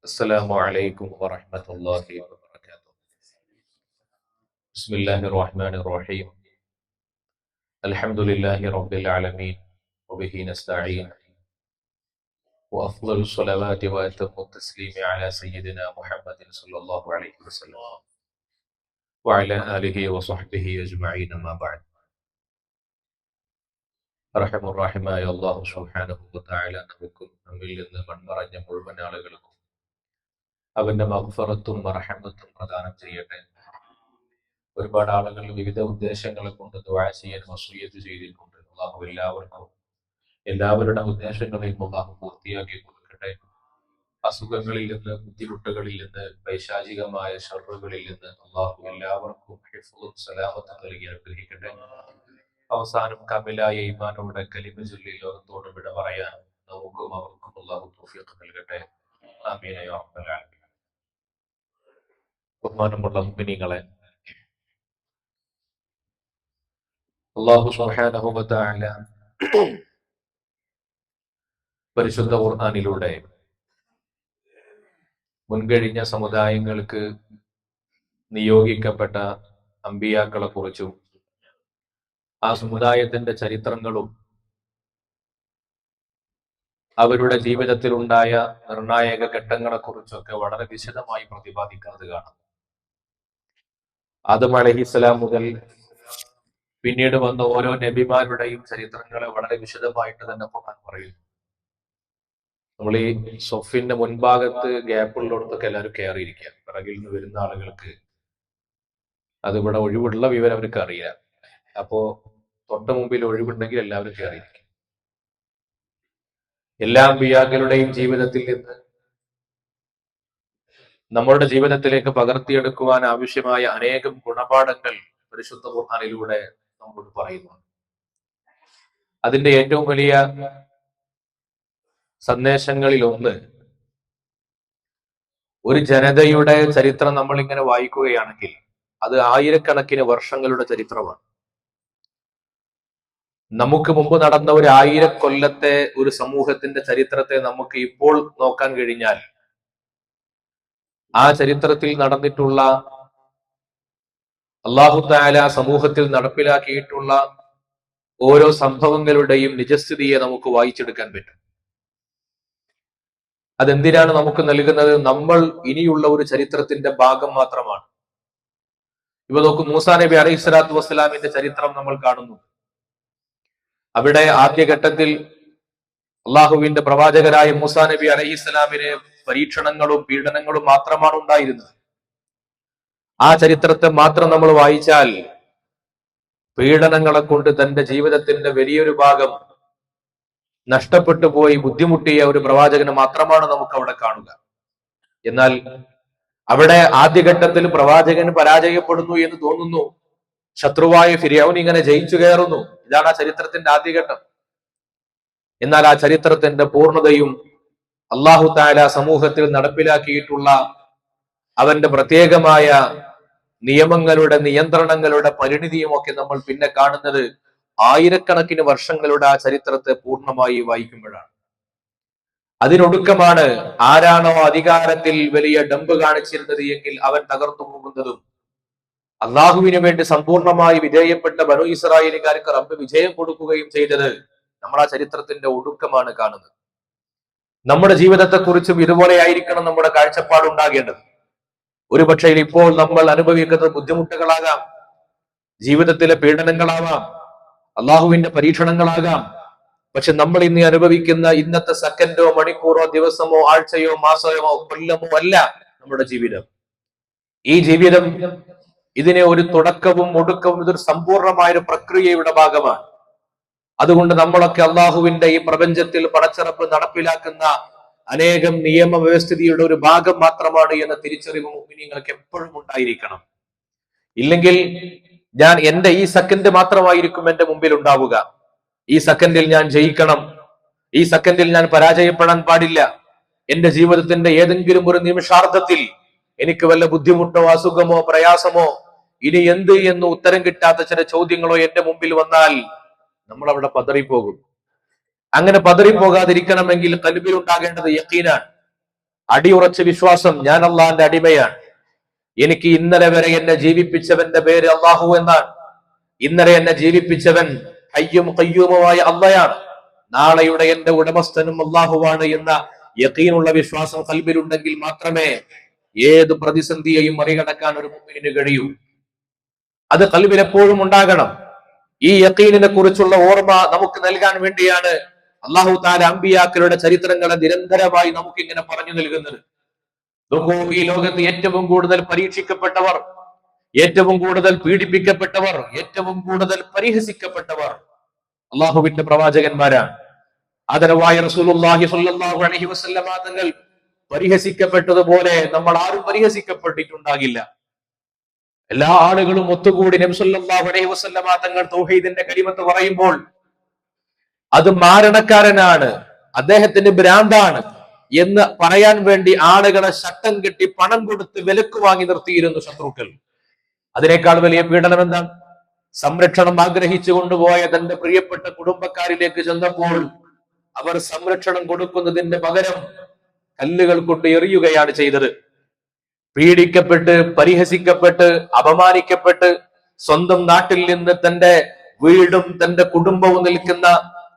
السلام عليكم ورحمة الله وبركاته. بسم الله الرحمن الرحيم. الحمد لله رب العالمين وبه نستعين، وأفضل الصلوات وأتم التسليم على سيدنا محمد صلى الله عليه وسلم وعلى آله وصحبه أجمعين. ما بعد. رحم الرحمة يا الله سبحانه وتعالى نبكم നമ്മിൽ നിന്ന് മൺമറഞ്ഞ മുഴുവൻ ആളുകൾക്കും അവന്റെ മഗ്ഫിറത്തും റഹ്മത്തും പ്രദാനം ചെയ്യട്ടെ. ഒരുപാട് ആളുകൾ വിവിധ ഉദ്ദേശങ്ങളെ കൊണ്ട് ദുആ ചെയ്യാൻ വസിയ്യത്ത് ചെയ്തിട്ടുണ്ട്. അല്ലാഹു എല്ലാവരുടെ ഉദ്ദേശങ്ങളെയും അല്ലാഹു പൂർത്തിയാക്കി കൊടുക്കട്ടെ. അസുഖങ്ങളിൽ നിന്ന്, ബുദ്ധിമുട്ടുകളിൽ നിന്ന്, പൈശാചികമായ ശർറുകളിൽ നിന്ന് അല്ലാഹു എല്ലാവർക്കും ഹിഫ്ളും സലാമത്തും നൽകി അനുഗ്രഹിക്കട്ടെ. അവസാനം കമിലായ ഈമാനോടെ കലിമ ചൊല്ലി ലോകത്തോട് വിട പറയാൻ നമുക്കും അവർക്കും അല്ലാഹു തൗഫീഖ് നൽകട്ടെ. ആമീൻ യാ റബ്ബൽ ആലമീൻ. ബഹുമാനമുള്ള മുഅ്മിനീങ്ങളെ, അല്ലാഹു സുബ്ഹാനഹു വ തആല പരിശുദ്ധ ഖുർആനിലൂടെ മുൻകഴിഞ്ഞ സമുദായങ്ങൾക്ക് നിയോഗിക്കപ്പെട്ട അമ്പിയാക്കളെ കുറിച്ചും ആ സമുദായത്തിന്റെ ചരിത്രങ്ങളും അവരുടെ ജീവിതത്തിൽ ഉണ്ടായ നിർണായക ഘട്ടങ്ങളെ കുറിച്ചൊക്കെ വളരെ വിശദമായി പ്രതിപാദിക്കുന്നത് കാണാം. ആദം അലൈഹിസ്സലാം മുതൽ പിന്നീട് വന്ന ഓരോ നബിമാരുടെയും ചരിത്രങ്ങളെ വളരെ വിശദമായിട്ട് തന്നെ ഖുർആൻ പറയുന്നു. നമ്മൾ ഈ സൊഫിന്റെ മുൻഭാഗത്ത് ഗ്യാപ്പുള്ളിടത്തൊക്കെ എല്ലാവരും കയറിയിരിക്കുക. പിറകിൽ നിന്ന് വരുന്ന ആളുകൾക്ക് അതിവിടെ ഒഴിവുള്ള വിവരം അവർക്ക് അറിയാം. അപ്പോ തൊട്ട് മുമ്പിൽ ഒഴിവുണ്ടെങ്കിൽ എല്ലാവരും കയറിയിരിക്കും. എല്ലാ അമ്പിയാക്കളുടെയും ജീവിതത്തിൽ നിന്ന് നമ്മളുടെ ജീവിതത്തിലേക്ക് പകർത്തിയെടുക്കുവാൻ ആവശ്യമായ അനേകം ഗുണപാഠങ്ങൾ പരിശുദ്ധ ഖുർആനിലൂടെ നമ്മളോട് പറയുന്നുണ്ട്. അതിന്റെ ഏറ്റവും വലിയ സന്ദേശങ്ങളിൽ ഒന്ന്, ഒരു ജനതയുടെ ചരിത്രം നമ്മൾ ഇങ്ങനെ വായിക്കുകയാണെങ്കിൽ അത് ആയിരക്കണക്കിന് വർഷങ്ങളുടെ ചരിത്രമാണ്. നമുക്ക് മുമ്പ് നടന്ന ഒരു 1000 കൊല്ലത്തെ ഒരു സമൂഹത്തിന്റെ ചരിത്രത്തെ നമുക്ക് ഇപ്പോൾ നോക്കാൻ കഴിഞ്ഞാൽ ആ ചരിത്രത്തിൽ നടന്നിട്ടുള്ള അല്ലാഹു തആല സമൂഹത്തിൽ നടപ്പിലാക്കിയിട്ടുള്ള ഓരോ സംഭവങ്ങളുടെയും നിജസ്ഥിതിയെ നമുക്ക് വായിച്ചെടുക്കാൻ പറ്റും. അതെന്തിനാണ് നമുക്ക് നൽകുന്നത്? നമ്മൾ ഇനിയുള്ള ഒരു ചരിത്രത്തിന്റെ ഭാഗം മാത്രമാണ്. ഇവ നോക്കൂ, മൂസാ നബി അലൈഹി സ്വലാത്തു വസ്സലാമിന്റെ ചരിത്രം നമ്മൾ കാണുന്നു. അവിടെ ആദ്യഘട്ടത്തിൽ അള്ളാഹുവിന്റെ പ്രവാചകരായ മൂസാ നബി അലൈഹിസ്സലാമിന് പരീക്ഷണങ്ങളും പീഡനങ്ങളും മാത്രമാണ് ഉണ്ടായിരുന്നത്. ആ ചരിത്രത്തെ മാത്രം നമ്മൾ വായിച്ചാൽ പീഡനങ്ങളെ കൊണ്ട് തന്റെ ജീവിതത്തിന്റെ വലിയൊരു ഭാഗം നഷ്ടപ്പെട്ടു പോയി ബുദ്ധിമുട്ടിയ ഒരു പ്രവാചകന് മാത്രമാണ് നമുക്ക് അവിടെ കാണുക. എന്നാൽ അവിടെ ആദ്യഘട്ടത്തിൽ പ്രവാചകൻ പരാജയപ്പെടുന്നു എന്ന് തോന്നുന്നു. ശത്രുവായ ഫിർഔൻ ഇങ്ങനെ ജയിച്ചു കയറുന്നു. ഇതാണ് ആ ചരിത്രത്തിന്റെ ആദ്യഘട്ടം. എന്നാൽ ആ ചരിത്രത്തിന്റെ പൂർണ്ണതയും അല്ലാഹു തആല സമൂഹത്തിൽ നടപ്പിലാക്കിയിട്ടുള്ള അവന്റെ പ്രത്യേകമായ നിയമങ്ങളുടെ, നിയന്ത്രണങ്ങളുടെ പരിണിതിയും ഒക്കെ നമ്മൾ പിന്നെ കാണുന്നത് ആയിരക്കണക്കിന് വർഷങ്ങളുടെ ആ ചരിത്രത്തെ പൂർണ്ണമായി വായിക്കുമ്പോഴാണ്. അതിനൊടുക്കമാണ് ആരാണോ അധികാരത്തിൽ വലിയ ഡംബ് കാണിച്ചിരുന്നത് എങ്കിൽ അവൻ തകർന്നു പോകുന്നതും അള്ളാഹുവിന് വേണ്ടി സമ്പൂർണമായി വിധേയപ്പെട്ട ബനു ഇസ്രായേലുകാർക്ക് റബ്ബ് വിജയം കൊടുക്കുകയും ചെയ്തത് നമ്മൾ ആ ചരിത്രത്തിന്റെ ഒടുക്കമാണ് കാണുന്നത്. നമ്മുടെ ജീവിതത്തെക്കുറിച്ചും ഇതുപോലെ ആയിരിക്കണം നമ്മുടെ കാഴ്ചപ്പാടുണ്ടാകേണ്ടത്. ഒരു പക്ഷേ ഇപ്പോൾ നമ്മൾ അനുഭവിക്കുന്ന ബുദ്ധിമുട്ടുകളാകാം, ജീവിതത്തിലെ പീഡനങ്ങളാവാം, അള്ളാഹുവിന്റെ പരീക്ഷണങ്ങളാകാം. പക്ഷെ നമ്മൾ ഇന്ന് അനുഭവിക്കുന്ന ഇന്നത്തെ സെക്കൻഡോ മണിക്കൂറോ ദിവസമോ ആഴ്ചയോ മാസമോ കൊല്ലമോ അല്ല നമ്മുടെ ജീവിതം. ഈ ജീവിതം ഇതിനെ ഒരു തുടക്കവും ഒടുക്കവും, ഇതൊരു സമ്പൂർണമായ പ്രക്രിയയുടെ ഭാഗമാണ്. അതുകൊണ്ട് നമ്മളൊക്കെ അള്ളാഹുവിന്റെ ഈ പ്രപഞ്ചത്തിൽ പടച്ചിറപ്പ് നടപ്പിലാക്കുന്ന അനേകം നിയമവ്യവസ്ഥിതിയുടെ ഒരു ഭാഗം മാത്രമാണ് എന്ന തിരിച്ചറിവ് മുഅ്മിനീങ്ങൾക്ക് എപ്പോഴും ഉണ്ടായിരിക്കണം. ഇല്ലെങ്കിൽ എന്റെ ഈ സെക്കൻഡ് മാത്രമായിരിക്കും എന്റെ മുമ്പിൽ ഉണ്ടാവുക. ഈ സെക്കൻഡിൽ ഞാൻ ജയിക്കണം, ഈ സെക്കൻഡിൽ ഞാൻ പരാജയപ്പെടാൻ പാടില്ല. എന്റെ ജീവിതത്തിന്റെ ഏതെങ്കിലും ഒരു നിമിഷാർദ്ധത്തിൽ എനിക്ക് വല്ല ബുദ്ധിമുട്ടോ അസുഖമോ പ്രയാസമോ ഇനി എന്ത് എന്ന് ഉത്തരം കിട്ടാത്ത ചില ചോദ്യങ്ങളോ എന്റെ മുമ്പിൽ വന്നാൽ നമ്മൾ അവിടെ പതറിപ്പോകും. അങ്ങനെ പതറിപ്പോകാതിരിക്കണമെങ്കിൽ ഖൽബിൽ ഉണ്ടാകേണ്ടത് യഖീനാണ്. അടിയുറച്ച വിശ്വാസം, ഞാൻ അള്ളാഹിന്റെ അടിമയാണ്. എനിക്ക് ഇന്നലെ വരെ എന്നെ ജീവിപ്പിച്ചവന്റെ പേര് അള്ളാഹു എന്നാണ്. ഇന്നലെ എന്നെ ജീവിപ്പിച്ചവൻ ഹയ്യും ഖയ്യൂമുമായ അള്ളയാണ്. നാളെയുടെ എന്റെ ഉടമസ്ഥനും അള്ളാഹുവാണ് എന്ന യഖീനുള്ള വിശ്വാസം ഖൽബിലുണ്ടെങ്കിൽ മാത്രമേ ഏത് പ്രതിസന്ധിയെയും മറികടക്കാൻ ഒരു മുഅ്മിനിന് കഴിയൂ. അത് ഖൽബിൽ എപ്പോഴും ഉണ്ടാകണം. ഈ യഖീനിനെ കുറിച്ചുള്ള ഓർമ്മ നമുക്ക് നൽകാൻ വേണ്ടിയാണ് അല്ലാഹു തആല അമ്പിയാക്കളുടെ ചരിത്രങ്ങളെ നിരന്തരമായി നമുക്ക് ഇങ്ങനെ പറഞ്ഞു നൽകുന്നത്. നോക്കൂ, ഈ ലോകത്ത് ഏറ്റവും കൂടുതൽ പരീക്ഷിക്കപ്പെട്ടവർ, ഏറ്റവും കൂടുതൽ പീഡിപ്പിക്കപ്പെട്ടവർ, ഏറ്റവും കൂടുതൽ പരിഹസിക്കപ്പെട്ടവർ അള്ളാഹുവിന്റെ പ്രവാചകന്മാരാണ്. ആദരവായ റസൂലുള്ളാഹി സ്വല്ലല്ലാഹു അലൈഹി വസല്ലമ തങ്ങൾ പരിഹസിക്കപ്പെട്ടതുപോലെ നമ്മൾ ആരും പരിഹസിക്കപ്പെട്ടിട്ടുണ്ടാകില്ല. എല്ലാ ആളുകളും ഒത്തുകൂടി നബി സല്ലല്ലാഹു അലൈഹി വസല്ലമ തങ്ങൾ തൗഹീദിന്റെ കലിമത്ത് പറയുമ്പോൾ അത് മാരണക്കാരനാണ്, അദ്ദേഹത്തിന് ഭ്രാന്താണ് എന്ന് പറയാൻ വേണ്ടി ആളുകളെ ശട്ടം കെട്ടി പണം കൊടുത്ത് വിലക്ക് വാങ്ങി നിർത്തിയിരുന്നു ശത്രുക്കൾ. അതിനേക്കാൾ വലിയ പീഡനം എന്താണ്? സംരക്ഷണം ആഗ്രഹിച്ചു കൊണ്ടുപോയ തന്റെ പ്രിയപ്പെട്ട കുടുംബക്കാരിലേക്ക് ചെന്നപ്പോൾ അവർ സംരക്ഷണം കൊടുക്കുന്നതിന്റെ പകരം കല്ലുകൾ കൊണ്ട് എറിയുകയാണ് ചെയ്തത്. പീഡിക്കപ്പെട്ട്, പരിഹസിക്കപ്പെട്ട്, അപമാനിക്കപ്പെട്ട്, സ്വന്തം നാട്ടിൽ നിന്ന് തന്റെ വീടും തന്റെ കുടുംബവും നിൽക്കുന്ന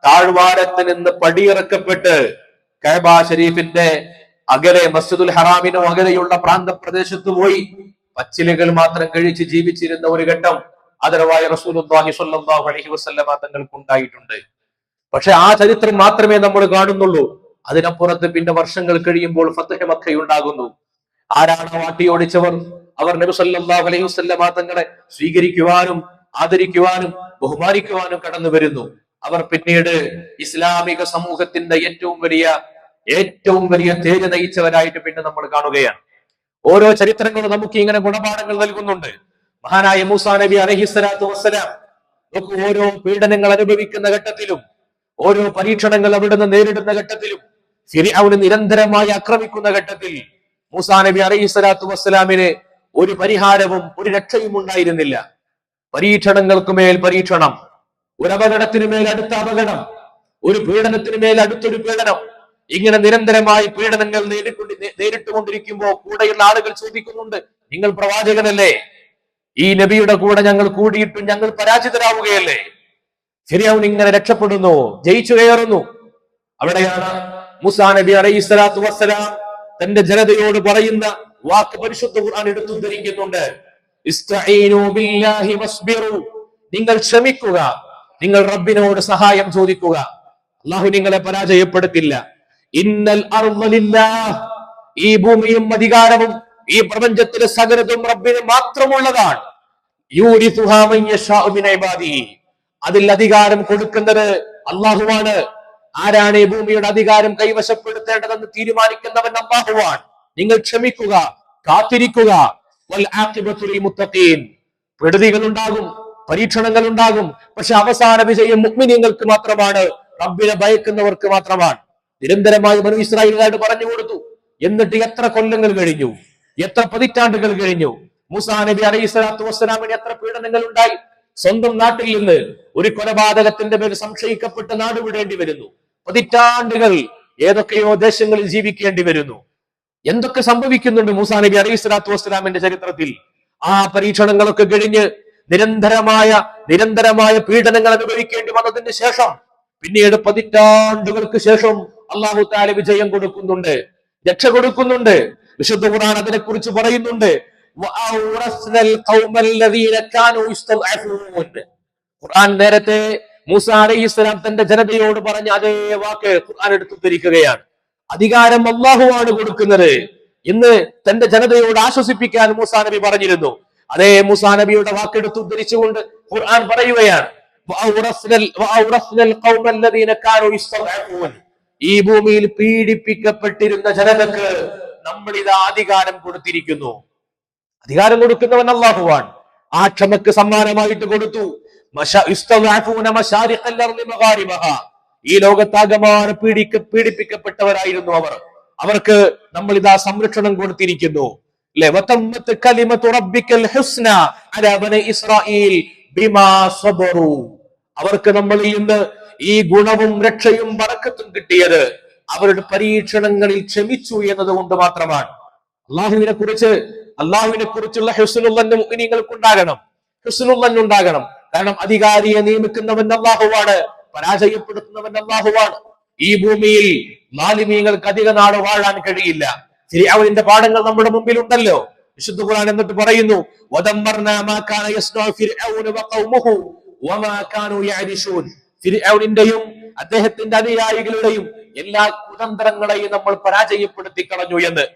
താഴ്വാരത്ത് നിന്ന് പടിയിറക്കപ്പെട്ട് കഅബ ഷരീഫിന്റെ അകലെ, മസ്ജിദുൽ ഹറാമിനോ അകലെയുള്ള പ്രാന്തപ്രദേശത്ത് പോയി പച്ചിലകൾ മാത്രം കഴിച്ച് ജീവിച്ചിരുന്ന ഒരു ഘട്ടം ആദരവായ റസൂലുള്ളാഹി സ്വല്ലല്ലാഹു അലൈഹി വസല്ലമ തങ്ങൾക്ക് ഉണ്ടായിട്ടുണ്ട്. പക്ഷെ ആ ചരിത്രം മാത്രമേ നമ്മൾ കാണുന്നുള്ളൂ. അതിനപ്പുറത്ത് പിന്നെ വർഷങ്ങൾ കഴിയുമ്പോൾ ഫത്ഹ് മക്ക ഉണ്ടാകുന്നു. ആരാണ് വാട്ടിയോടിച്ചവർ? അവർ നബി സല്ലല്ലാഹു അലൈഹി വസല്ലമ തങ്ങളെ സ്വീകരിക്കുവാനും ആദരിക്കുവാനും ബഹുമാനിക്കുവാനും കടന്നു വരുന്നു. അവർ പിന്നീട് ഇസ്ലാമിക സമൂഹത്തിന്റെ ഏറ്റവും വലിയ തേര് നയിച്ചവരായിട്ട് പിന്നെ നമ്മൾ കാണുകയാണ്. ഓരോ ചരിത്രങ്ങളും നമുക്ക് ഇങ്ങനെ ഗുണപാഠങ്ങൾ നൽകുന്നുണ്ട്. മഹാനായ മൂസാ നബി അലൈഹിസ്സലാത്തു വസ്സലാം ഓരോ പീഡനങ്ങൾ അനുഭവിക്കുന്ന ഘട്ടത്തിലും, ഓരോ പരീക്ഷണങ്ങൾ അവിടുന്ന് നേരിടുന്ന ഘട്ടത്തിലും, ഫിർഔൻ നിരന്തരമായി ആക്രമിക്കുന്ന ഘട്ടത്തിൽ മൂസാ നബി അലൈഹിസ്സലാത്തു വസ്സലാമിന് ഒരു പരിഹാരവും ഒരു രക്ഷയും ഉണ്ടായിരുന്നില്ല. പരീക്ഷണങ്ങൾക്ക് മേൽ പരീക്ഷണം, ഒരു അപകടത്തിന് മേൽ അടുത്ത അപകടം, ഒരു പീഡനത്തിന് മേൽ അടുത്തൊരു പീഡനം, ഇങ്ങനെ നിരന്തരമായി പീഡനങ്ങൾ നേരിട്ടുകൊണ്ടിരിക്കുമ്പോൾ കൂടെയുള്ള ആളുകൾ ചോദിക്കുന്നുണ്ട്, നിങ്ങൾ പ്രവാചകനല്ലേ? ഈ നബിയുടെ കൂടെ ഞങ്ങൾ കൂടിയിട്ടും ഞങ്ങൾ പരാജിതരാവുകയല്ലേ? ഫിർഔൻ ഇങ്ങനെ രക്ഷപ്പെടുന്നു, ജയിച്ചു കയറുന്നു. അവിടെയാണ് മൂസാ നബി അലൈഹിസ്സലാത്തു വസ്സലാം തന്റെ ജനതയോട് പറയുന്ന വാക്ക് പരിശുദ്ധ ഖുർആൻ എടുത്തുദ്ധരിക്കുന്നുണ്ട്. ഇസ്തഈനു ബില്ലാഹി വസ്ബിറു, നിങ്ങൾ ക്ഷമിക്കുക, നിങ്ങൾ റബ്ബിനോട് സഹായം ചോദിക്കുക, അല്ലാഹു നിങ്ങളെ പരാജയപ്പെടുത്തില്ല. ഇന്നൽ അർള ലില്ലാഹ്, ഈ ഭൂമിയും അധികാരവും ഈ പ്രപഞ്ചത്തിലെ സകലതും റബ്ബിന് മാത്രമുള്ളതാണ്. യൂരിസുഹാ മൻ യശാഉ മിൻ ഇബാദിഹി, അതിൽ അധികാരം കൊടുക്കുന്നത് അല്ലാഹുവാണ്. ആരാണ് ഈ ഭൂമിയുടെ അധികാരം കൈവശപ്പെടുത്തേണ്ടതെന്ന് തീരുമാനിക്കുന്നവൻ അല്ലാഹുവാണ്. നിങ്ങൾ ക്ഷമിക്കുക, കാത്തിരിക്കുക. വൽ ആഖിബത്തു ലിൽ മുത്തഖീൻ, പെടുതികൾ ഉണ്ടാകും, പരീക്ഷണങ്ങൾ ഉണ്ടാകും, പക്ഷെ അവസാന വിജയം മുഅ്മിനീങ്ങൾക്ക് മാത്രമാണ്, റബ്ബിനെ ഭയക്കുന്നവർക്ക് മാത്രമാണ്. നിരന്തരമായി ബനൂ ഇസ്രായേലുകാരോട് പറഞ്ഞു കൊടുത്തു. എന്നിട്ട് എത്ര കൊല്ലങ്ങൾ കഴിഞ്ഞു, എത്ര പതിറ്റാണ്ടുകൾ കഴിഞ്ഞു. മൂസാ നബി അലൈഹിസ്സലാത്തു വസ്സലാമിന് എത്ര പീഡനങ്ങൾ ഉണ്ടായി. സ്വന്തം നാട്ടിൽ നിന്ന് ഒരു കൊലപാതകത്തിന്റെ പേര് സംശയിക്കപ്പെട്ട് നാടുവിടേണ്ടി വരുന്നു. പതിറ്റാണ്ടുകൾ ഏതൊക്കെയോ ദേശങ്ങളിൽ ജീവിക്കേണ്ടി വരുന്നു. എന്തൊക്കെ സംഭവിക്കുന്നുണ്ട് മൂസാ നബി അലൈഹിസ്സലാത്തു വസ്സലാമിന്റെ ചരിത്രത്തിൽ. ആ പരീക്ഷണങ്ങളൊക്കെ കഴിഞ്ഞ് നിരന്തരമായ പീഡനങ്ങൾ അനുഭവിക്കേണ്ടി വന്നതിന് ശേഷം പിന്നീട് പതിറ്റാണ്ടുകൾക്ക് ശേഷം അല്ലാഹു തആല വിജയം കൊടുക്കുന്നുണ്ട്, രക്ഷ കൊടുക്കുന്നുണ്ട്. വിശുദ്ധ ഖുർആൻ അതിനെ കുറിച്ച് പറയുന്നുണ്ട്. ഖുർആൻ നേരത്തെ മൂസാ അലൈഹിസ്സലാം തന്റെ ജനതയോട് പറഞ്ഞ അതേ വാക്ക് ഖുർആൻ എടുത്തുദ്ധരിക്കുകയാണ്. അധികാരം അല്ലാഹുവാണ് കൊടുക്കുന്നത് എന്ന് തന്റെ ജനതയോട് ആശ്വസിപ്പിക്കാൻ മൂസാ നബി പറഞ്ഞിരുന്നു. അതേ മൂസാ നബിയുടെ വാക്കെടുത്ത് ഉദ്ധരിച്ചുകൊണ്ട് ഖുർആൻ പറയുകയാണ്, ഈ ഭൂമിയിൽ പീഡിപ്പിക്കപ്പെട്ടിരുന്ന ജനതക്ക് നമ്മൾ ഇതാ അധികാരം കൊടുത്തിരിക്കുന്നു. അധികാരം കൊടുക്കുന്നവൻ അല്ലാഹുവാണ്. ആ ക്ഷമക്ക് സമ്മാനമായിട്ട് കൊടുത്തു. ഈ ലോകത്താകമാന പീഡിപ്പിക്കപ്പെട്ടവരായിരുന്നു അവർ. അവർക്ക് നമ്മൾ ഇതാ സംരക്ഷണം കൊടുത്തിരിക്കുന്നു. അവർക്ക് നമ്മളിൽ നിന്ന് ഈ ഗുണവും രക്ഷയും ബറക്കത്തും കിട്ടിയത് അവരുടെ പരീക്ഷണങ്ങളിൽ ക്ഷമിച്ചു എന്നതുകൊണ്ട് മാത്രമാണ്. അള്ളാഹുവിനെ കുറിച്ചുള്ള ഹുസ്നുൽ ദന്ന് മുഅ്മിനീങ്ങൾക്കുണ്ടാകണം, ഹുസ്നുൽ ദന്ന് ഉണ്ടാകണം. കാരണം അധികാരിയെ നിയമിക്കുന്നവൻ അല്ലാഹുവാണ്, പരാജയപ്പെടുത്തുന്നവൻ അല്ലാഹുവാണ്. ഈ ഭൂമിയിൽ ളാലിമീങ്ങൾക്ക് അധിക നാൾ വാഴാൻ കഴിയില്ല. ഫിർഔനിന്റെ പാഠങ്ങൾ നമ്മുടെ മുമ്പിൽ ഉണ്ടല്ലോ. വിശുദ്ധ ഖുർആൻ എന്നിട്ട് പറയുന്നു, വദമ്മർനാ മാ കാന യസ്നഉ ഫിർഔന വഖൗമുഹു വമാ കാനൂ യഅരിശൂൻ. ഫിർഔനിന്റെയും അദ്ദേഹത്തിന്റെ അനുയായികളുടെയും എല്ലാ കുതന്ത്രങ്ങളെയും നമ്മൾ പരാജയപ്പെടുത്തി കളഞ്ഞു എന്ന്.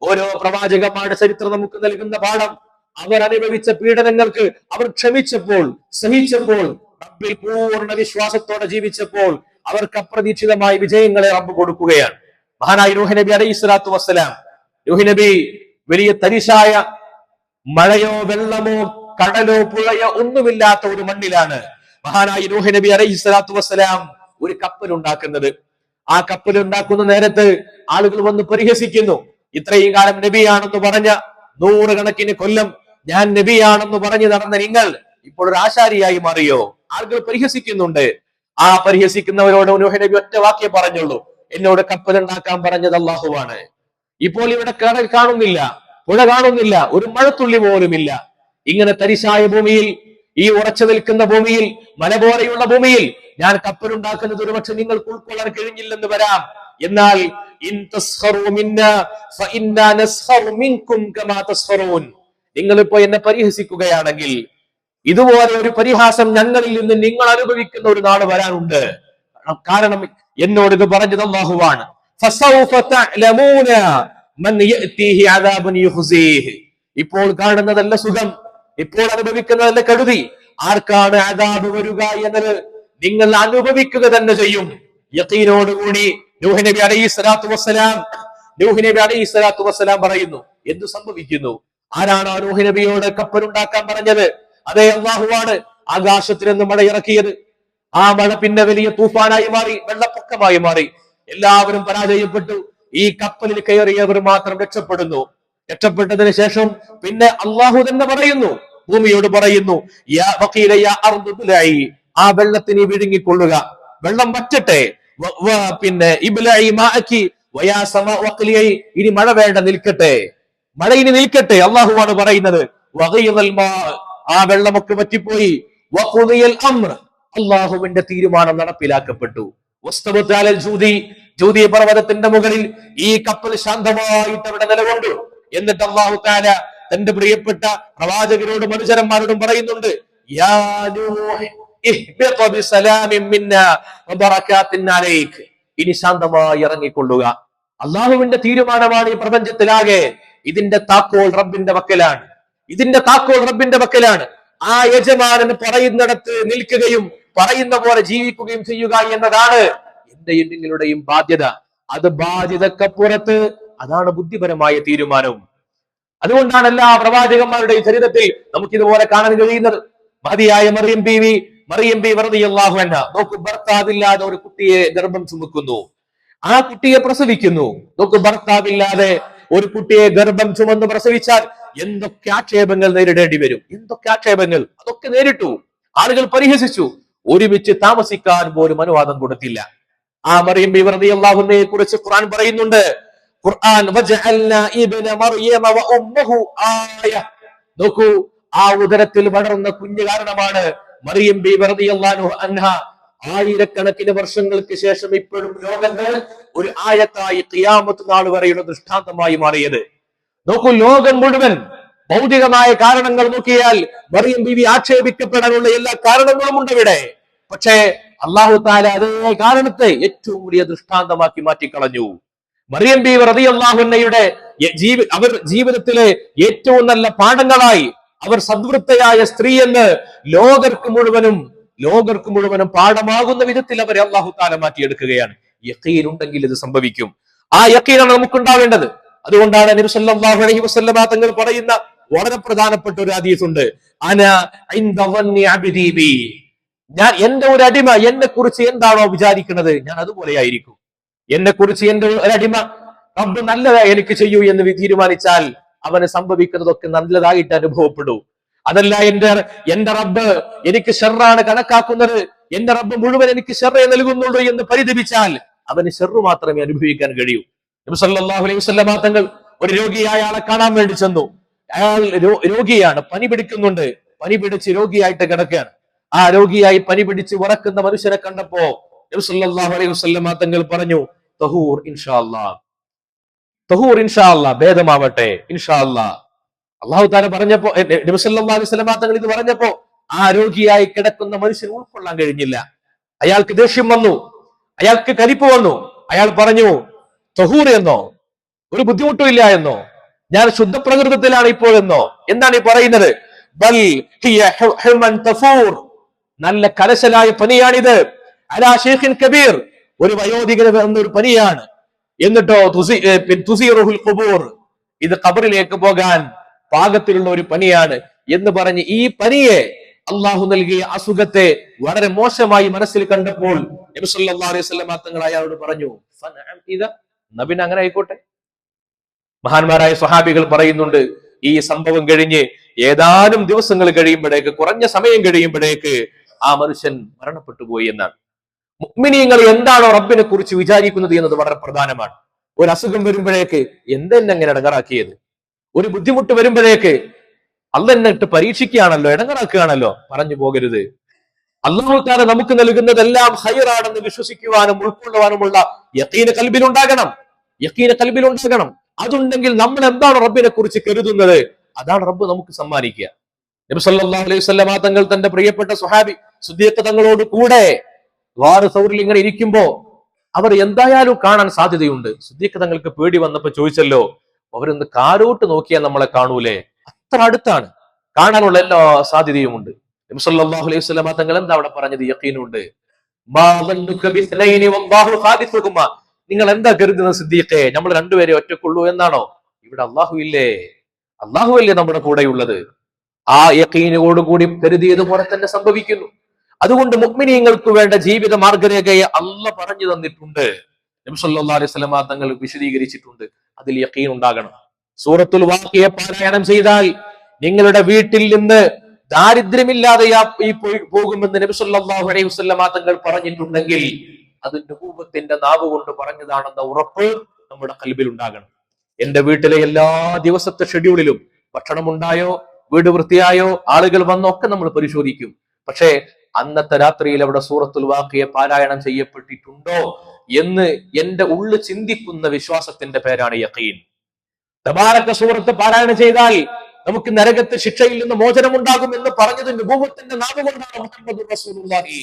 ഓരോ പ്രവാചകന്മാരുടെ ചരിത്രം നമുക്ക് നൽകുന്ന പാഠം, അവർ അനുഭവിച്ച പീഡനങ്ങൾക്ക് അവർ ക്ഷമിച്ചപ്പോൾ, സഹിച്ചപ്പോൾ, റബ്ബിൽ പൂർണ്ണ വിശ്വാസത്തോടെ ജീവിച്ചപ്പോൾ അവർക്ക് അപ്രതീക്ഷിതമായ വിജയങ്ങളെ റബ്ബ് കൊടുക്കുകയാണ്. മഹാനായ നൂഹ് നബി അലൈഹി സ്വലാത്തു വസ്സലാം, നൂഹ് നബി വലിയ തരിശായ മഴയോ വെള്ളമോ കടലോ പുഴയോ ഒന്നുമില്ലാത്ത ഒരു മണ്ണിലാണ് മഹാനായ നൂഹ് നബി അലൈഹി സ്വലാത്തു വസ്സലാം ഒരു കപ്പൽ ഉണ്ടാക്കുന്നത്. ആ കപ്പൽ ഉണ്ടാക്കുന്ന നേരത്ത് ആളുകൾ വന്ന് പരിഹസിക്കുന്നു. ഇത്രയും കാലം നബിയാണെന്ന് പറഞ്ഞ, 100 കണക്കിന് കൊല്ലം ഞാൻ നബിയാണെന്ന് പറഞ്ഞു നടന്ന നിങ്ങൾ ഇപ്പോൾ ഒരു ആശാരിയായി മാറിയോ? ആളുകൾ പരിഹസിക്കുന്നുണ്ട്. ആ പരിഹസിക്കുന്നവരോട് നൂഹ് നബി ഒറ്റ വാക്യം പറഞ്ഞുള്ളൂ, എന്നോട് കപ്പൽ ഉണ്ടാക്കാൻ പറഞ്ഞത് അല്ലാഹുവാണ്. ഇപ്പോൾ ഇവിടെ കടൽ കാണുന്നില്ല, പുഴ കാണുന്നില്ല, ഒരു മഴത്തുള്ളി പോലുമില്ല. ഇങ്ങനെ തരിശായ ഭൂമിയിൽ, ഈ ഉറച്ചു നിൽക്കുന്ന ഭൂമിയിൽ, മല പോലെയുള്ള ഭൂമിയിൽ ഞാൻ കപ്പലുണ്ടാക്കുന്നത് ഒരുപക്ഷെ നിങ്ങൾക്ക് ഉൾക്കൊള്ളാൻ കഴിഞ്ഞില്ലെന്ന് വരാം. എന്നാൽ നിങ്ങളിപ്പോ എന്നെ പരിഹസിക്കുകയാണെങ്കിൽ ഇതുപോലെ ഒരു പരിഹാസം ഞങ്ങളിൽ നിന്ന് നിങ്ങൾ അനുഭവിക്കുന്ന ഒരു നാട് വരാനുണ്ട്. കാരണം എന്നോട് ഇത് പറഞ്ഞത് അല്ലാഹുവാണ്. ഇപ്പോൾ കാണുന്നതല്ല സുഖം, ഇപ്പോൾ അനുഭവിക്കുന്നതല്ല കരുതി. ആർക്കാണ് അദാബ് വരിക എന്നത് നിങ്ങൾ അനുഭവിക്കുക തന്നെ ചെയ്യും. യഖീനോടുകൂടി നൂഹ് നബി അലൈഹി സ്വലാത്തു വസ്സലാം പറയുന്നു. എന്തു സംഭവിക്കുന്നു? ആരാണ് നൂഹ് നബിയോട് കപ്പലുണ്ടാക്കാൻ പറഞ്ഞത്? അതേ അല്ലാഹുവാണ്. ആകാശത്തിൽ നിന്ന് മഴ ഇറക്കിയത്. ആ മഴ പിന്നെ വലിയ തൂഫാനായി മാറി, വെള്ളപ്പൊക്കമായി മാറി. എല്ലാവരും പരാജയപ്പെട്ടു. ഈ കപ്പലിൽ കയറിയവർ മാത്രം രക്ഷപ്പെടുന്നു. രക്ഷപ്പെട്ടതിന് ശേഷം പിന്നെ അള്ളാഹു തന്നെ പറയുന്നു, ഭൂമിയോട് പറയുന്നു, ആ വെള്ളത്തിനെ വിഴുങ്ങിക്കൊള്ളുക, വെള്ളം വറ്റട്ടെ. പിന്നെ ഇനി മഴ വേണ്ട, നിൽക്കട്ടെ, മഴ ഇനി നിൽക്കട്ടെ. അള്ളാഹുവാണ് പറയുന്നത്. ആ വെള്ളമൊക്കെ വറ്റിപ്പോയി. അള്ളാഹുവിന്റെ തീരുമാനം നടപ്പിലാക്കപ്പെട്ടു. ജൂദി പർവ്വതത്തിന്റെ മുകളിൽ ഈ കപ്പൽ ശാന്തമായിട്ട് അവിടെ നിലകൊണ്ടു. എന്നിട്ട് അല്ലാഹു തആല തന്റെ പ്രിയപ്പെട്ട പ്രവാചകരോടും അനുചരന്മാരോടും പറയുന്നുണ്ട്, യാ നൂഹ് ഇഹ്ബിത ബിസലാമിൻ മിന്നാ വബറകാത്തിൻ അലൈക്. ഇനി ശാന്തമായി ഇറങ്ങിക്കൊള്ളുക. അള്ളാഹുവിന്റെ തീരുമാനമാണ് ഈ പ്രപഞ്ചത്തിലാകെ. ഇതിന്റെ താക്കോൽ റബ്ബിന്റെ പക്കലാണ്. ഇതിന്റെ താക്കോൽ റബ്ബിന്റെ പക്കലാണ്. ആ യജമാനൻ പറയുന്നിടത്ത് നിൽക്കുകയും പറയുന്ന പോലെ ജീവിക്കുകയും ചെയ്യുക എന്നതാണ് എന്റെയും നിങ്ങളുടെയും ബാധ്യത. അത് ബാധ്യതക്കപ്പുറത്ത് അതാണ് ബുദ്ധിപരമായ തീരുമാനവും. അതുകൊണ്ടാണ് എല്ലാ പ്രവാചകന്മാരുടെയും ചരിത്രത്തിൽ നമുക്കിതുപോലെ കാണാൻ കഴിയുന്നത്. മഹദിയായ മറിയം ബി റളിയല്ലാഹു അൻഹ, നോക്കൂ, ഭർത്താവില്ലാതെ ഒരു കുട്ടിയെ ഗർഭം ചുമക്കുന്നു, ആ കുട്ടിയെ പ്രസവിക്കുന്നു. നോക്കൂ, ഭർത്താവില്ലാതെ ഒരു കുട്ടിയെ ഗർഭം ചുമന്ന് പ്രസവിച്ചാൽ എന്തൊക്കെ ആക്ഷേപങ്ങൾ നേരിടേണ്ടി വരും, എന്തൊക്കെ ആക്ഷേപങ്ങൾ. അതൊക്കെ നേരിട്ടു. ആളുകൾ പരിഹസിച്ചു. ഒരുമിച്ച് താമസിക്കാൻ പോലും അനുവാദം കൊടുത്തില്ല. ആ മറിയം ബി റളിയല്ലാഹു അൻഹയെ കുറിച്ച് ഖുർആൻ പറയുന്നുണ്ട്. ഖുർആൻ വജഅൽനാ ഇബ്ന മറിയമ വ ഉമ്മുഹു ആയ. നോക്കൂ, ആ ഉദരത്തിൽ വളർന്ന കുഞ്ഞ് കാരണമാണ് മറിയം ബി റളിയല്ലാഹു അൻഹ ആയിരക്കണക്കിന് വർഷങ്ങൾക്ക് ശേഷം ഇപ്പോഴും ലോകത്ത് ഒരു ആയത്തായി ഖിയാമത്ത് നാൾ വരെയുള്ള ദൃഷ്ടാന്തമായി മാറിയത്. നോക്കൂ, ലോകം മുഴുവൻ ഭൗതികമായ കാരണങ്ങൾ നോക്കിയാൽ മറിയം ബീവി ആക്ഷേപിക്കപ്പെടാനുള്ള എല്ലാ കാരണങ്ങളും ഉണ്ട് ഇവിടെ. പക്ഷേ അല്ലാഹു തആല അതേ കാരണത്തെ ഏറ്റവും വലിയ ദൃഷ്ടാന്തമാക്കി മാറ്റിക്കളഞ്ഞു. മറിയം ബീവി റളിയല്ലാഹു അൻഹയുടെ അവർ ജീവിതത്തിലെ ഏറ്റവും നല്ല പാഠങ്ങളായി, അവർ സദ്വൃത്തയായ സ്ത്രീ എന്ന് ലോകർക്ക് മുഴുവനും പാഠമാകുന്ന വിധത്തിൽ അവരെ അല്ലാഹു തആല മാറ്റിയെടുക്കുകയാണ്. യഖീൻ ഉണ്ടെങ്കിൽ ഇത് സംഭവിക്കും. ആ യഖീനാണ് നമുക്കുണ്ടാവേണ്ടത്. അതുകൊണ്ടാണ് നബി സല്ലല്ലാഹു അലൈഹി വസല്ലമ തങ്ങൾ പറയുന്ന വളരെ പ്രധാനപ്പെട്ട ഒരു ഹദീസ് ഉണ്ട്. അനാ ഇൻദ വന്നി അബ്ദി ബി. ഞാൻ, എന്റെ ഒരു അടിമ എന്നെ കുറിച്ച് എന്താണോ വിചാരിക്കുന്നത്, ഞാൻ അതുപോലെ ആയിരിക്കും. എന്നെ കുറിച്ച് എന്റെ ഒരു അടിമ റബ്ബ് നല്ലതായി എനിക്ക് ചെയ്യൂ എന്ന് തീരുമാനിച്ചാൽ അവന് സംഭവിക്കുന്നതൊക്കെ നല്ലതായിട്ട് അനുഭവപ്പെടൂ. അതല്ല എന്റെ റബ്ബ് എനിക്ക് ഷർറാണ് കണക്കാക്കുന്നത്, എന്റെ റബ്ബ് മുഴുവൻ എനിക്ക് ഷർറേ നൽകുന്നുള്ളൂ എന്ന് പരിതപിച്ചാൽ അവന് ഷർറ് മാത്രമേ അനുഭവിക്കാൻ കഴിയൂ. നബി സല്ലല്ലാഹു അലൈഹി വസല്ലമ തങ്ങൾ ഒരു രോഗിയായ ആളെ കാണാൻ വേണ്ടി ചെന്നു. അയാൾ രോഗിയാണ്, പനി പിടിക്കുന്നുണ്ട്, പനി പിടിച്ച് രോഗിയായിട്ട് കിടക്കുകയാണ്. ആ രോഗിയായി പനി പിടിച്ച് വിറക്കുന്ന മനുഷ്യനെ കണ്ടപ്പോ നബി സല്ലല്ലാഹു അലൈഹി വസല്ലമ തങ്ങൾ പറഞ്ഞു, തഹൂർ ഇൻഷാ അല്ലാഹ്, തഹൂർ ഇൻഷാ അല്ലാഹ്, ഭേദമാവട്ടെ ഇൻഷാ അല്ലാഹ്. അള്ളാഹു താല പറഞ്ഞപ്പോ, നബി സല്ലല്ലാഹു അലൈഹി വസല്ലമ തങ്ങൾ ഇത് പറഞ്ഞപ്പോ ആ രോഗിയായി കിടക്കുന്ന മനുഷ്യന് ഉൾക്കൊള്ളാൻ കഴിഞ്ഞില്ല. അയാൾക്ക് ദേഷ്യം വന്നു, അയാൾക്ക് കലിപ്പ് വന്നു. അയാൾ പറഞ്ഞു, തഹൂർ എന്നോ, ഒരു ബുദ്ധിമുട്ടും ഇല്ല എന്നോ, ഞാൻ ശുദ്ധപ്രകൃതത്തിലാണ് ഇപ്പോഴെന്നോ, എന്താണ് ഈ പറയുന്നത്? ബൽ ഹിയ ഹുമൻ തഫൂർ, നല്ല കലശലായ പനിയാണിത്. അലാ ശൈഖിൻ കബീർ, ഒരു വയോധികന് വന്ന ഒരു പനിയാണ്. എന്നിട്ടോ തുസീറുൽ ഖുബൂർ, ഇത് ഖബറിലേക്ക് പോകാൻ പാകത്തിലുള്ള ഒരു പനിയാണ് എന്ന് പറഞ്ഞ് ഈ പനിയെ, അള്ളാഹു നൽകിയ അസുഖത്തെ വളരെ മോശമായി മനസ്സിൽ കണ്ടപ്പോൾ നബി സല്ലല്ലാഹു അലൈഹി വസല്ലം തങ്ങൾ അയാളോട് പറഞ്ഞു, നബിന് അങ്ങനെ ആയിക്കോട്ടെ. മഹാന്മാരായ സ്വഹാബികൾ പറയുന്നുണ്ട്, ഈ സംഭവം കഴിഞ്ഞ് ഏതാനും ദിവസങ്ങൾ കഴിയുമ്പോഴേക്ക്, കുറഞ്ഞ സമയം കഴിയുമ്പോഴേക്ക് ആ മനുഷ്യൻ മരണപ്പെട്ടു പോയി എന്നാണ്. മുഅ്മിനീങ്ങൾ എന്താണോ റബ്ബിനെ കുറിച്ച് വിചാരിക്കുന്നത് എന്നത് വളരെ പ്രധാനമാണ്. ഒരു അസുഖം വരുമ്പോഴേക്ക് എന്തെന്നെങ്ങനെ ഇടങ്ങറാക്കിയത്, ഒരു ബുദ്ധിമുട്ട് വരുമ്പോഴേക്ക് അള്ളാഹ് ഇട്ട് പരീക്ഷിക്കുകയാണല്ലോ, ഇടങ്ങറാക്കുകയാണല്ലോ പറഞ്ഞു പോകരുത്. അല്ലാഹു തആല നമുക്ക് നൽകുന്നതെല്ലാം ഖൈറാണെന്ന് വിശ്വസിക്കുവാനും ഉൾക്കൊള്ളുവാനുമുള്ള യഖീൻ ഖൽബിലുണ്ടാകണം, യഖീൻ ഖൽബിലുണ്ടാകണം. അതുണ്ടെങ്കിൽ നമ്മൾ എന്താണ് റബ്ബിനെ കുറിച്ച് കരുതുന്നത്, അതാണ് റബ്ബ് നമുക്ക് സമ്മാനിക്കുക. നബി സല്ലല്ലാഹു അലൈഹി വസല്ലം തങ്ങൾ തന്റെ പ്രിയപ്പെട്ട സ്വഹാബി സിദ്ദീഖ് തങ്ങളോട് കൂടെ ഗാർ സൗറിൽ ഇങ്ങനെ ഇരിക്കുമ്പോ അവർ എന്തായാലും കാണാൻ സാധ്യതയുണ്ട്. സിദ്ദീഖ് തങ്ങൾക്ക് പേടി വന്നപ്പോ ചോദിച്ചല്ലോ, അവരൊന്ന് കാരോട്ട് നോക്കിയാൽ നമ്മളെ കാണൂലേ, അത്ര അടുത്താണ്, കാണാനുള്ള എല്ലാ സാധ്യതയുമുണ്ട്. നബി സല്ലല്ലാഹു അലൈഹി വസല്ലം തങ്ങൾ എന്താ അവിടെ പറഞ്ഞത്? യഖീനുണ്ട്. നിങ്ങൾ എന്താ കരുതുന്നത് സിദ്ദീഖേ, നമ്മൾ രണ്ടുപേരെ ഒറ്റക്കുള്ളൂ എന്നാണോ? ഇവിടെ അള്ളാഹു ഇല്ലേ, അള്ളാഹു അല്ലേ നമ്മുടെ കൂടെയുള്ളത്. ആ യഖീനോടുകൂടി കരുതിയതുപോലെ തന്നെ സംഭവിക്കുന്നു. അതുകൊണ്ട് മുഅ്മിനീങ്ങൾക്ക് വേണ്ട ജീവിത മാർഗരേഖയെ അള്ളാഹ് പറഞ്ഞു തന്നിട്ടുണ്ട്, നബി സല്ലല്ലാഹു അലൈഹി വസല്ലം തങ്ങൾ വിശദീകരിച്ചിട്ടുണ്ട്. അതിൽ യഖീൻ ഉണ്ടാകണം. സൂറത്തുൽ വാഖിയ പാരായണം ചെയ്താൽ നിങ്ങളുടെ വീട്ടിൽ നിന്ന് ദാരിദ്ര്യമില്ലാതെ പോകുമെന്ന് നബി സല്ലല്ലാഹു അലൈഹി വസല്ലം തങ്ങൾ പറഞ്ഞിട്ടുണ്ടെങ്കിൽ അത് നബൂവത്തിന്റെ നാവ് കൊണ്ട് പറഞ്ഞതാണെന്ന ഉറപ്പ് നമ്മുടെ ഖൽബിൽ ഉണ്ടാകണം. എന്റെ വീട്ടിലെ എല്ലാ ദിവസത്തെ ഷെഡ്യൂളിലും ഭക്ഷണം ഉണ്ടായോ, വീട് വൃത്തിയായോ, ആളുകൾ വന്നോ ഒക്കെ നമ്മൾ പരിശോധിക്കും. പക്ഷേ അന്നത്തെ രാത്രിയിൽ അവിടെ സൂറത്തുൽ വാഖിയ പാരായണം ചെയ്യപ്പെട്ടിട്ടുണ്ടോ എന്ന് എന്റെ ഉള്ളു ചിന്തിക്കുന്ന വിശ്വാസത്തിന്റെ പേരാണ് യഖീൻ. തബാറക സൂറത്ത് പാരായണം ചെയ്താൽ നമുക്ക് നരകത്തെ ശിക്ഷയിൽ നിന്ന് മോചനം ഉണ്ടാകും എന്ന് പറഞ്ഞത് നബൂവത്തിന്റെ നാവ് കൊണ്ടാണ് മുഹമ്മദ് റസൂലുള്ളാഹി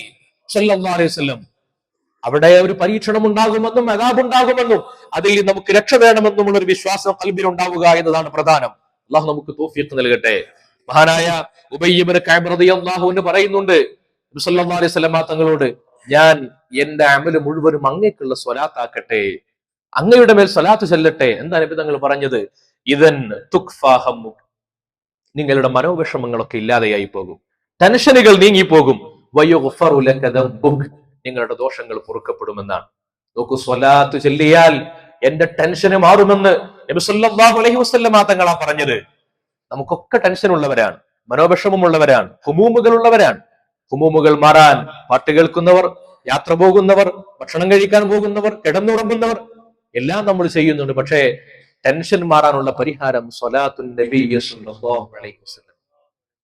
സ്വല്ലല്ലാഹു അലൈഹി വസല്ലം. അവിടെ ഒരു പരീക്ഷണം ഉണ്ടാകുമെന്നും അദാബ് ഉണ്ടാകുമെന്നും അതിൽ നമുക്ക് രക്ഷ വേണമെന്നുമുള്ള ഒരു വിശ്വാസം ഖൽബിൽ ഉണ്ടാവുക എന്നതാണ് പ്രധാനം. അള്ളാഹു നമുക്ക് തൗഫീഖ് നൽകട്ടെ. മഹാനായ ഉബയ്യ് ഇബ്നു കഅബ് റളിയല്ലാഹു അൻഹു പറയുന്നുണ്ട്, നബി സല്ലല്ലാഹു അലൈഹി വസല്ലം തങ്ങളോട്, ഞാൻ എന്റെ അമല് മുഴുവനും അങ്ങേക്കുള്ള സ്വലാത്താക്കട്ടെ, അങ്ങയുടെ മേൽ സ്വലാത്ത് ചെല്ലട്ടെ. എന്താ നബി തങ്ങൾ പറഞ്ഞത്? ഇദൻ തുക്ഫാ ഹമ്മുക, നിങ്ങളുടെ മനോവിഷമങ്ങളൊക്കെ ഇല്ലാതെയായി പോകും, ടെൻഷനുകൾ നീങ്ങിപ്പോകും. വയുഗ്ഫറു ലക ദംബുക, നിങ്ങളുടെ ദോഷങ്ങൾ പൊറുക്കപ്പെടുമെന്നാണ്. നോക്കൂ, സ്വലാത്ത് ചൊല്ലിയാൽ എന്റെ ടെൻഷന് മാറുമെന്ന് നബി സല്ലല്ലാഹു അലൈഹി വസല്ലം തങ്ങളാ പറഞ്ഞത്. നമുക്കൊക്കെ ടെൻഷൻ ഉള്ളവരാണ്, മനോവിഷമമുള്ളവരാണ്, ഹുമൂമുകൾ ഉള്ളവരാണ്. ഹുമൂമുകൾ മാറാൻ പാട്ട് കേൾക്കുന്നവർ, യാത്ര പോകുന്നവർ, ഭക്ഷണം കഴിക്കാൻ പോകുന്നവർ, കിടന്നുറങ്ങുന്നവർ എല്ലാം നമ്മൾ ചെയ്യുന്നുണ്ട്. പക്ഷേ ടെൻഷൻ മാറാനുള്ള പരിഹാരം സ്വലാത്തുൻ നബിയ്യ സല്ലല്ലാഹു അലൈഹി വസല്ലം,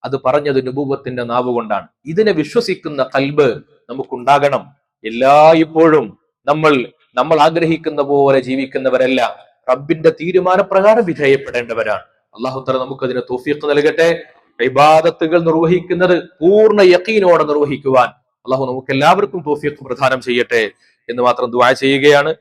അത് പറഞ്ഞത് നബൂവത്തിന്റെ നാവ് കൊണ്ടാണ്. ഇതിനെ വിശ്വസിക്കുന്ന ഖൽബ് നമുക്കുണ്ടാകണം. എല്ലായ്പ്പോഴും നമ്മൾ ആഗ്രഹിക്കുന്ന പോലെ ജീവിക്കുന്നവരല്ല, റബ്ബിന്റെ തീരുമാനപ്രകാരം വിധേയപ്പെടേണ്ടവരാണ്. അല്ലാഹു തആല നമുക്ക് അതിന് തൗഫീഖ് നൽകട്ടെ. ഇബാദത്തുകൾ നിർവഹിക്കുന്നത് പൂർണ്ണ യഖീനോടെ നിർവഹിക്കുവാൻ അല്ലാഹു നമുക്ക് എല്ലാവർക്കും തൗഫീഖ് പ്രദാനം ചെയ്യട്ടെ എന്ന് മാത്രം ദുആ ചെയ്യുകയാണ്.